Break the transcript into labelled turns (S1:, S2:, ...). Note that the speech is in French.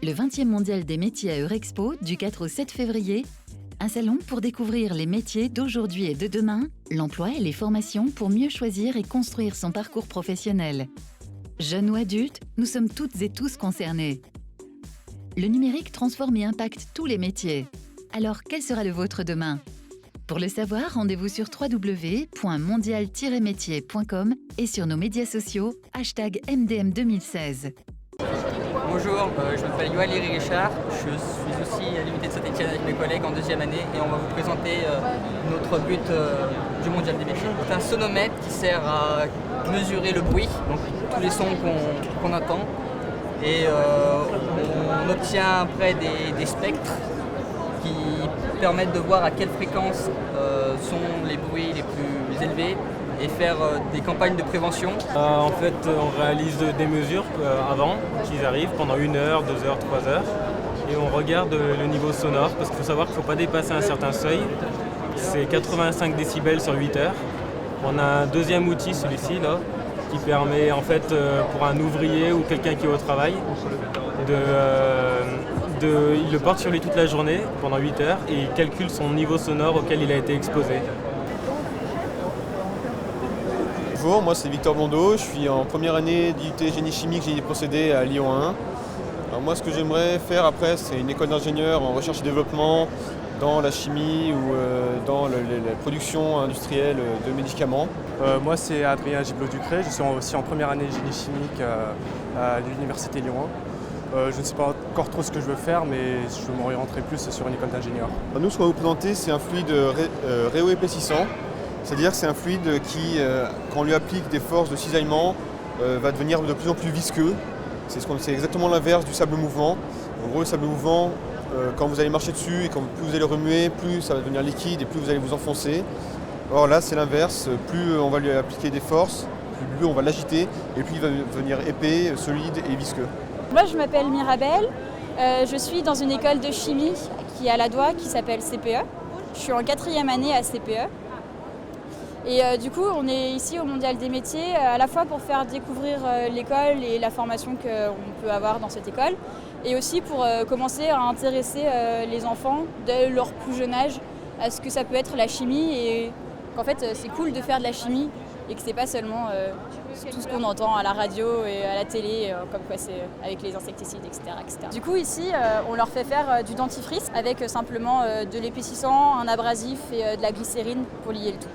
S1: Le 20e mondial des métiers à Eurexpo du 4 au 7 février. Un salon pour découvrir les métiers d'aujourd'hui et de demain, l'emploi et les formations pour mieux choisir et construire son parcours professionnel. Jeunes ou adultes, nous sommes toutes et tous concernés. Le numérique transforme et impacte tous les métiers. Alors, quel sera le vôtre demain? Pour le savoir, rendez-vous sur www.mondial-métier.com et sur nos médias sociaux, #MDM2016.
S2: Bonjour, je m'appelle Yoann Léry-Richard, je suis aussi à l'unité de Saint-Etienne avec mes collègues en deuxième année et on va vous présenter notre but du mondial des métiers. C'est un sonomètre qui sert à mesurer le bruit, donc tous les sons qu'on entend, et on obtient après des spectres qui permettent de voir à quelle fréquence sont les bruits les plus élevés et faire des campagnes de prévention.
S3: En fait, on réalise des mesures avant qu'ils arrivent pendant 1 heure, 2 heures, 3 heures. Et on regarde le niveau sonore parce qu'il faut savoir qu'il ne faut pas dépasser un certain seuil. C'est 85 décibels sur 8 heures. On a un deuxième outil, celui-ci, là, qui permet en fait pour un ouvrier ou quelqu'un qui est au travail, il le porte sur lui toute la journée pendant 8 heures et il calcule son niveau sonore auquel il a été exposé.
S4: Bonjour, moi c'est Victor Blondeau, je suis en première année d'IUT Génie Chimique, Génie Procédé à Lyon 1. Alors moi ce que j'aimerais faire après c'est une école d'ingénieur en recherche et développement dans la chimie ou dans la production industrielle de médicaments.
S5: Moi c'est Adrien Giblot-Ducré, je suis aussi en première année Génie Chimique à l'Université Lyon 1. Je ne sais pas encore trop ce que je veux faire mais je m'orienterai plus sur une école d'ingénieur.
S4: Nous ce qu'on va vous présenter c'est un fluide réoépaississant. C'est-à-dire que c'est un fluide qui, quand on lui applique des forces de cisaillement, va devenir de plus en plus visqueux. C'est exactement l'inverse du sable mouvant. En gros, le sable mouvant, quand vous allez marcher dessus et plus vous allez remuer, plus ça va devenir liquide et plus vous allez vous enfoncer. Or là, c'est l'inverse. Plus on va lui appliquer des forces, plus on va l'agiter et plus il va devenir épais, solide et visqueux.
S6: Moi, je m'appelle Mirabelle. Je suis dans une école de chimie qui est à la Doua, qui s'appelle CPE. Je suis en 4e année à CPE. Et du coup, on est ici au Mondial des métiers, à la fois pour faire découvrir l'école et la formation qu'on peut avoir dans cette école, et aussi pour commencer à intéresser les enfants dès leur plus jeune âge à ce que ça peut être la chimie, et qu'en fait c'est cool de faire de la chimie, et que c'est pas seulement tout ce qu'on entend à la radio et à la télé, comme quoi c'est avec les insecticides, etc., etc. Du coup ici, on leur fait faire du dentifrice avec simplement de l'épaississant, un abrasif et de la glycérine pour lier le tout.